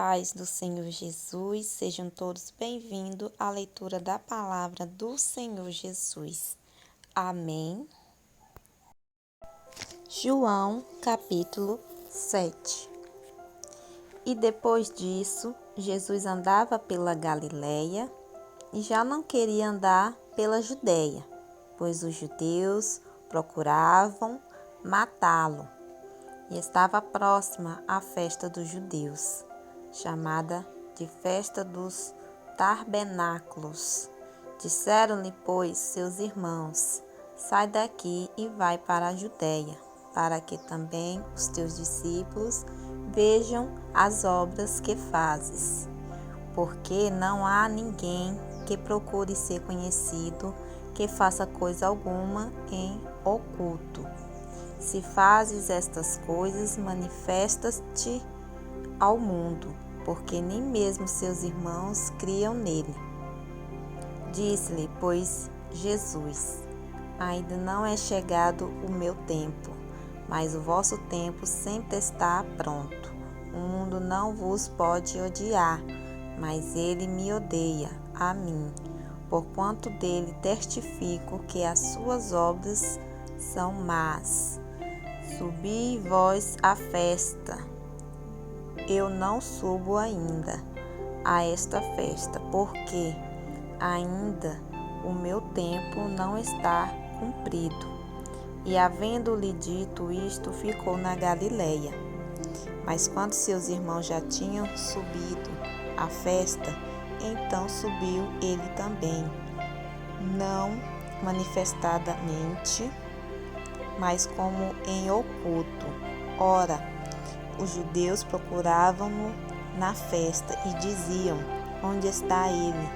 paz do Senhor Jesus, sejam todos bem-vindos à leitura da palavra do Senhor Jesus. Amém. João, capítulo 7. E depois disso, Jesus andava pela Galileia e já não queria andar pela Judéia, pois os judeus procuravam matá-lo. E estava próxima a festa dos judeus, chamada de Festa dos Tabernáculos. Disseram-lhe, pois, seus irmãos: sai daqui e vai para a Judéia, para que também os teus discípulos vejam as obras que fazes. Porque não há ninguém que procure ser conhecido, que faça coisa alguma em oculto. Se fazes estas coisas, manifesta-te ao mundo, porque nem mesmo seus irmãos criam nele. Disse-lhe, pois, Jesus: ainda não é chegado o meu tempo, mas o vosso tempo sempre está pronto. O mundo não vos pode odiar, mas ele me odeia, a mim, porquanto dele testifico que as suas obras são más. Subi vós à festa. Eu não subo ainda a esta festa, porque ainda o meu tempo não está cumprido. E havendo-lhe dito isto, ficou na Galileia. Mas quando seus irmãos já tinham subido à festa, então subiu ele também, não manifestadamente, mas como em oculto. Ora, os judeus procuravam-no na festa e diziam: onde está ele?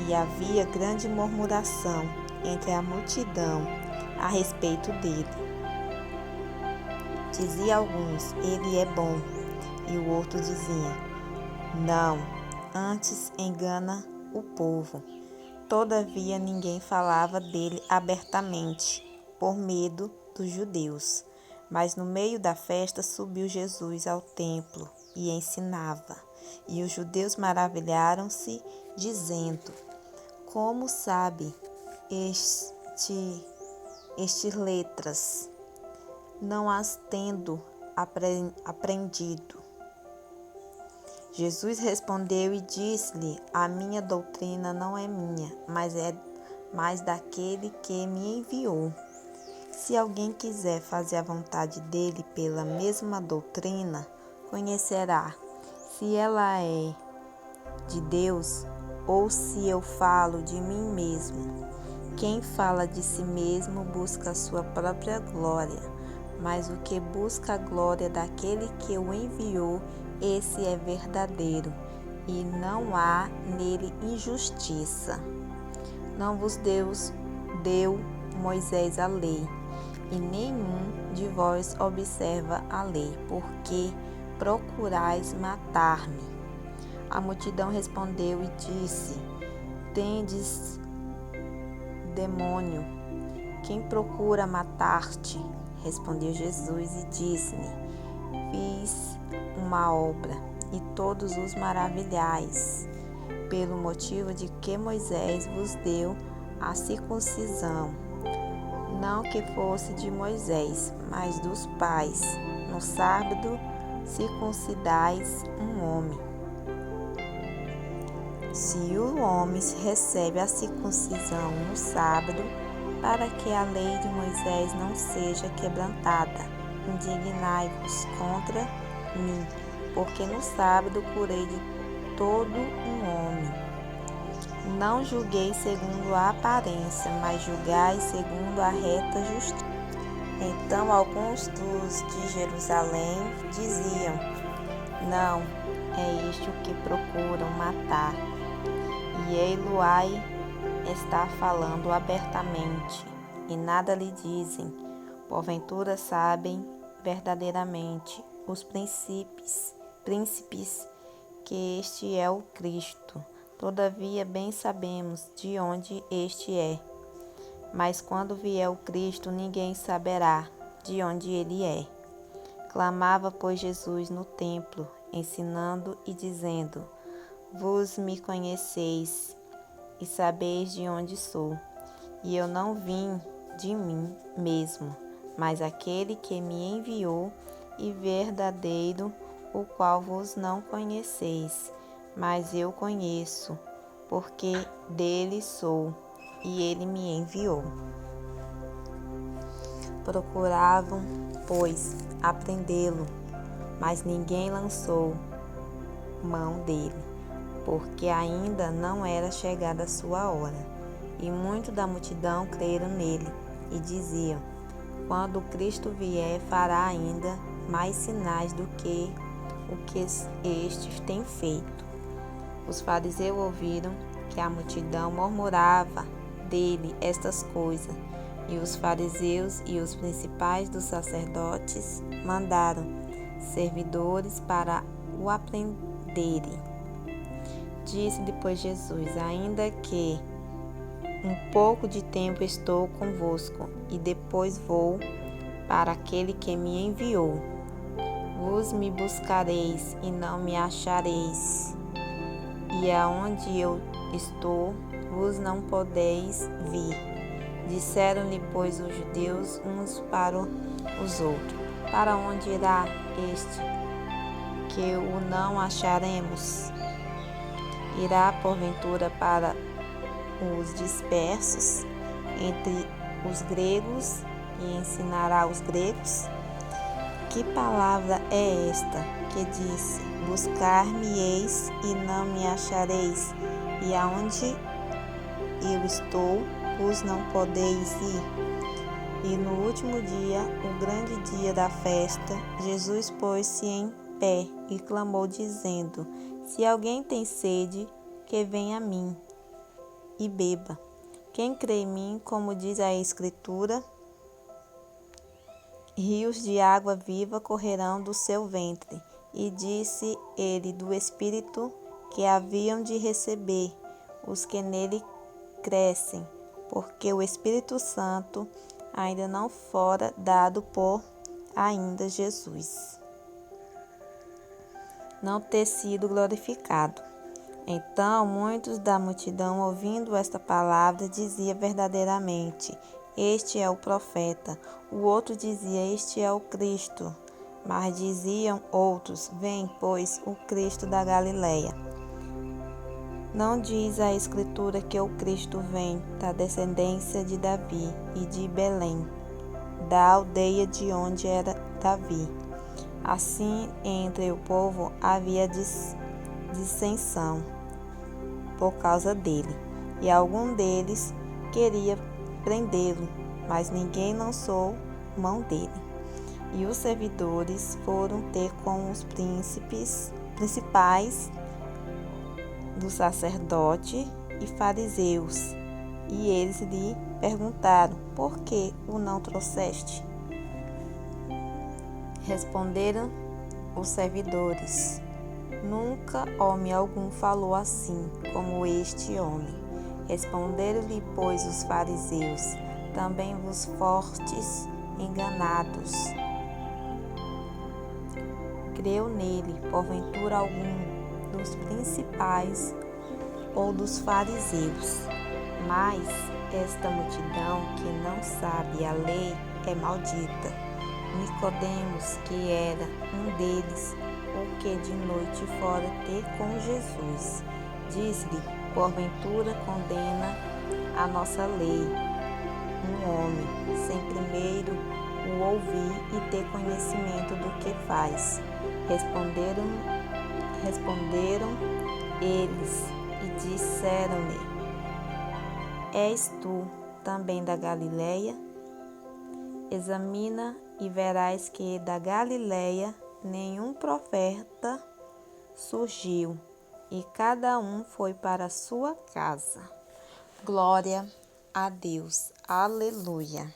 E havia grande murmuração entre a multidão a respeito dele. Dizia alguns: ele é bom, e o outro dizia: não, antes engana o povo. Todavia ninguém falava dele abertamente, por medo dos judeus. Mas no meio da festa subiu Jesus ao templo e ensinava. E os judeus maravilharam-se, dizendo: como sabe estas letras, não as tendo aprendido? Jesus respondeu e disse-lhe: a minha doutrina não é minha, mas daquele que me enviou. Se alguém quiser fazer a vontade dele pela mesma doutrina, conhecerá se ela é de Deus ou se eu falo de mim mesmo. Quem fala de si mesmo busca a sua própria glória, mas o que busca a glória daquele que o enviou, esse é verdadeiro, e não há nele injustiça. Não vos deu Moisés a lei, e nenhum de vós observa a lei, porque procurais matar-me. A multidão respondeu e disse: tendes demônio, quem procura matar-te? Respondeu Jesus e disse-lhe: fiz uma obra, e todos os maravilhais, pelo motivo de que Moisés vos deu a circuncisão. Não que fosse de Moisés, mas dos pais. No sábado circuncidais um homem. Se o homem recebe a circuncisão no sábado, para que a lei de Moisés não seja quebrantada, indignai-vos contra mim, porque no sábado curei de todo um homem. Não julguei segundo a aparência, mas julgai segundo a reta justiça. Então alguns dos de Jerusalém diziam: não, é este o que procuram matar. E Eloai está falando abertamente, e nada lhe dizem. Porventura sabem verdadeiramente os príncipes que este é o Cristo. Todavia bem sabemos de onde este é. Mas quando vier o Cristo, ninguém saberá de onde ele é. Clamava, pois, Jesus no templo ensinando e dizendo: Vós me conheceis e sabeis de onde sou, e eu não vim de mim mesmo, mas aquele que me enviou e verdadeiro, o qual vos não conheceis, mas eu conheço, porque dele sou, e ele me enviou. Procuravam, pois, aprendê-lo, mas ninguém lançou mão dele, porque ainda não era chegada a sua hora. E muito da multidão creram nele, e diziam: Quando Cristo vier, fará ainda mais sinais do que o que estes têm feito. Os fariseus ouviram que a multidão murmurava dele estas coisas, e os fariseus e os principais dos sacerdotes mandaram servidores para o aprenderem. Disse depois Jesus: Ainda que um pouco de tempo estou convosco, e depois vou para aquele que me enviou. Vos me buscareis e não me achareis, e aonde eu estou, vos não podeis vir. Disseram-lhe, pois, os judeus uns para os outros: Para onde irá este, que o não acharemos? Irá, porventura, para os dispersos entre os gregos e ensinará os gregos? Que palavra é esta que disse: Buscar-me-eis e não me achareis, e aonde eu estou, vos não podeis ir? E no último dia, o grande dia da festa, Jesus pôs-se em pé e clamou, dizendo: Se alguém tem sede, que venha a mim e beba. Quem crê em mim, como diz a Escritura, rios de água viva correrão do seu ventre. E disse ele do Espírito que haviam de receber os que nele crescem, porque o Espírito Santo ainda não fora dado por ainda Jesus não ter sido glorificado. Então muitos da multidão, ouvindo esta palavra, dizia verdadeiramente: Este é o profeta. O outro dizia: Este é o Cristo. Mas diziam outros: Vem, pois, o Cristo da Galileia. Não diz a Escritura que o Cristo vem da descendência de Davi e de Belém, da aldeia de onde era Davi? Assim, entre o povo havia dissensão por causa dele, e algum deles queria prendê-lo, mas ninguém lançou mão dele. E os servidores foram ter com os principais do sacerdote e fariseus, e eles lhe perguntaram: Por que o não trouxeste? Responderam os servidores: Nunca homem algum falou assim como este homem. Responderam-lhe, pois, os fariseus: Também vos fostes enganados. Creu nele, porventura, algum dos principais ou dos fariseus? Mas esta multidão que não sabe a lei é maldita. Nicodemos, que era um deles, o que de noite fora ter com Jesus, disse-lhe: Porventura condena a nossa lei um homem, sem primeiro o ouvir e ter conhecimento do que faz? Responderam eles e disseram-lhe: És tu também da Galileia? Examina e verás que da Galileia nenhum profeta surgiu, e cada um foi para a sua casa. Glória a Deus. Aleluia.